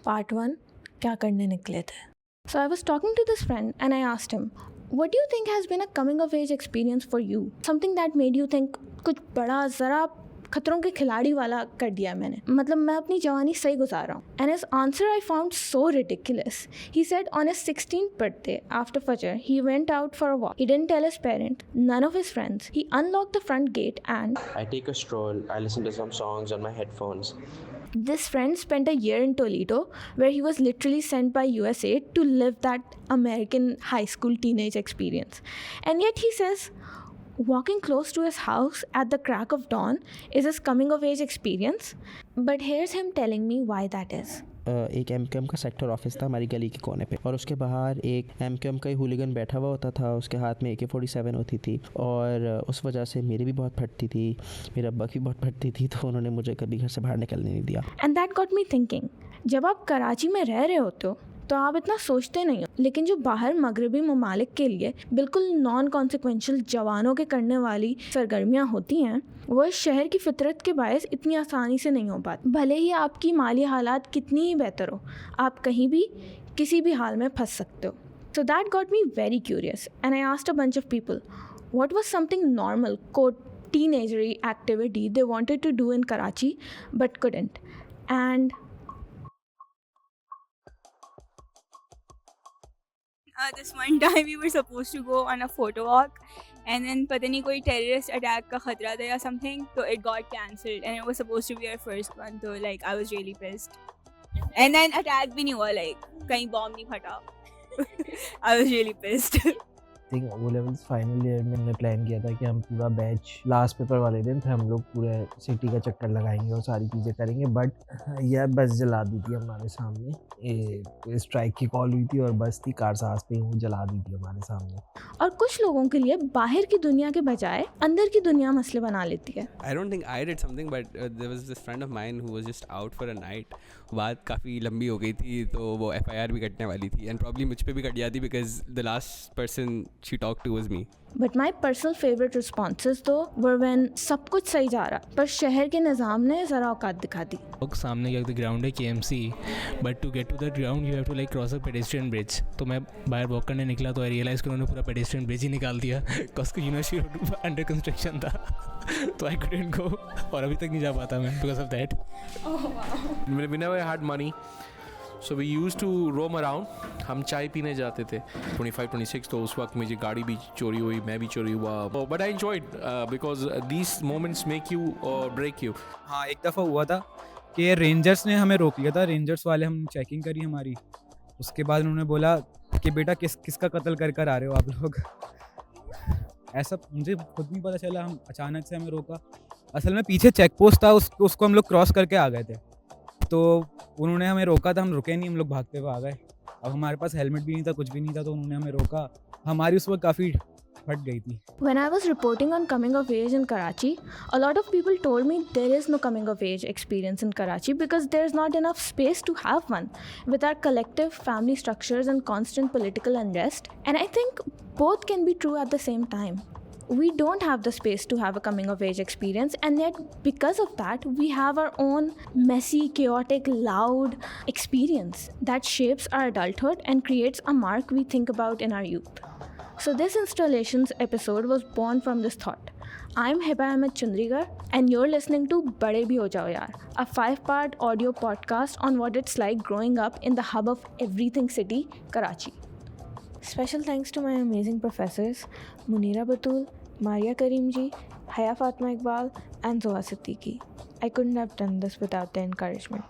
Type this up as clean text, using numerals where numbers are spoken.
Part 1 क्या करने निकले थे. So I was talking to this friend and I asked him, what do you think has been a coming of age experience for you? Something that made you think कुछ बड़ा ज़रा खतरों के खिलाड़ी वाला कर दिया मैंने, मतलब मैं अपनी जवानी सही गुजार रहा हूँ. And his answer I found so ridiculous. He said on his 16th birthday after Fajr he went out for a walk. He didn't tell his parent, none of his friends. He unlocked the front gate and I take a stroll. I listen to some songs on my headphones. This friend spent a year in Toledo where he was literally sent by USA to live that American high school teenage experience. And yet he says walking close to his house at the crack of dawn is his coming of age experience. But here's him telling me why that is. एक MQM का sector office था हमारी गली के कोने पे, और उसके बाहर एक MQM का ही हुलिगन बैठा हुआ होता था. उसके हाथ में AK-47 होती थी और उस वजह से मेरी भी बहुत फटती थी, मेरे अब्बा की बहुत फटती थी, तो उन्होंने मुझे कभी घर से बाहर निकलने नहीं दिया. And that got me thinking, जब आप कराची में रह रहे होते हो तो आप इतना सोचते नहीं हो, लेकिन जो बाहर मगरबी ममालिक के लिए बिल्कुल नॉन कॉन्सिक्वेंशियल जवानों के करने वाली सरगर्मियाँ होती हैं, वो इस शहर की फितरत के बायस इतनी आसानी से नहीं हो पाती. भले ही आपकी माली हालात कितनी ही बेहतर हो, आप कहीं भी किसी भी हाल में फंस सकते हो. So that got me very curious and I asked a bunch of people what was something normal quote teenagery activity they wanted to do in Karachi but couldn't. And this one time we were supposed to go on a photo walk and then पता नहीं कोई terrorist attack का खतरा था या something, so it got cancelled and it was supposed to be our first one, so like I was really pissed. And then attack भी नहीं हुआ, like कहीं bomb नहीं फटा. I was really pissed. Think O levels final year में हमने plan किया था कि हम पूरा बैच लास्ट पेपर वाले दिन फिर हम लोग पूरे सिटी का चक्कर लगाएंगे और सारी चीज़ें करेंगे, बट यह बस जला दी थी हमारे सामने. स्ट्राइक की कॉल हुई थी और बस थी कारसाज पे, वो जला दी थी हमारे सामने. और कुछ लोगों के लिए बाहर की दुनिया के बजाय अंदर की दुनिया मसले बना लेती है. I don't think I did something, but there was this friend of mine who was just out for a night. बात काफ़ी लंबी हो गई थी तो वो FIR भी कटने वाली थी and probably मुझ पे भी कट जाती because the last person she talked to was me. But my personal favorite responses though were when सब कुछ सही जा रहा पर शहर के निज़ाम ने ज़रा औकात दिखा दी. सामने क्या ग्राउंड है KMC, but to get to that ground you have to like cross a pedestrian bridge. तो मैं बाहर वॉक करने निकला तो आई रियलाइज़ कि उन्होंने पूरा पेडेस्ट्रियन ब्रिज ही निकाल दिया because university road under construction था. तो आई कुडंट गो और अभी तक नहीं जा पाता मैं because of that. We never had money, so we used to roam around. हम चाय पीने जाते थे 25-26, तो उस वक्त मुझे गाड़ी भी चोरी हुई, मैं भी चोरी हुआ. But I enjoyed because these moments make you or break you. हाँ, एक दफ़ा हुआ था कि रेंजर्स ने हमें रोक लिया था. रेंजर्स वाले हम चेकिंग करी हमारी, उसके बाद उन्होंने बोला कि बेटा किसका कत्ल कर आ रहे हो आप लोग. ऐसा मुझे खुद नहीं पता चला, हम अचानक से हमें रोका. असल में पीछे चेक पोस्ट था, उसको हम लोग क्रॉस करके आ गए थे. तो उन्होंने हमें रोका था, हम रुके नहीं, हम लोग भागते हुए आ गए. अब हमारे पास हेलमेट भी नहीं था, कुछ भी नहीं था, तो उन्होंने हमें रोका. हमारी उस वक्त काफ़ी फट गई थी. When I was reporting on coming of age in Karachi, a lot of people told me there is no coming of age experience in Karachi because there's not enough space to have one with our collective family structures and constant political unrest. And I think both can be true at the same time. We don't have the space to have a coming of age experience, and yet because of that we have our own messy, chaotic, loud experience that shapes our adulthood and creates a mark we think about in our youth. So this installations episode was born from this thought. I'm Hiba Ahmed Chandrigar and you're listening to Bade Bhi Ho Jao Yaar, a 5-part audio podcast on what it's like growing up in the hub of everything city, Karachi. Special thanks to my amazing professors, Munira Batul, Maria Karimji, Haya Fatma Iqbal and Zoha Siddiqui. I couldn't have done this without their encouragement.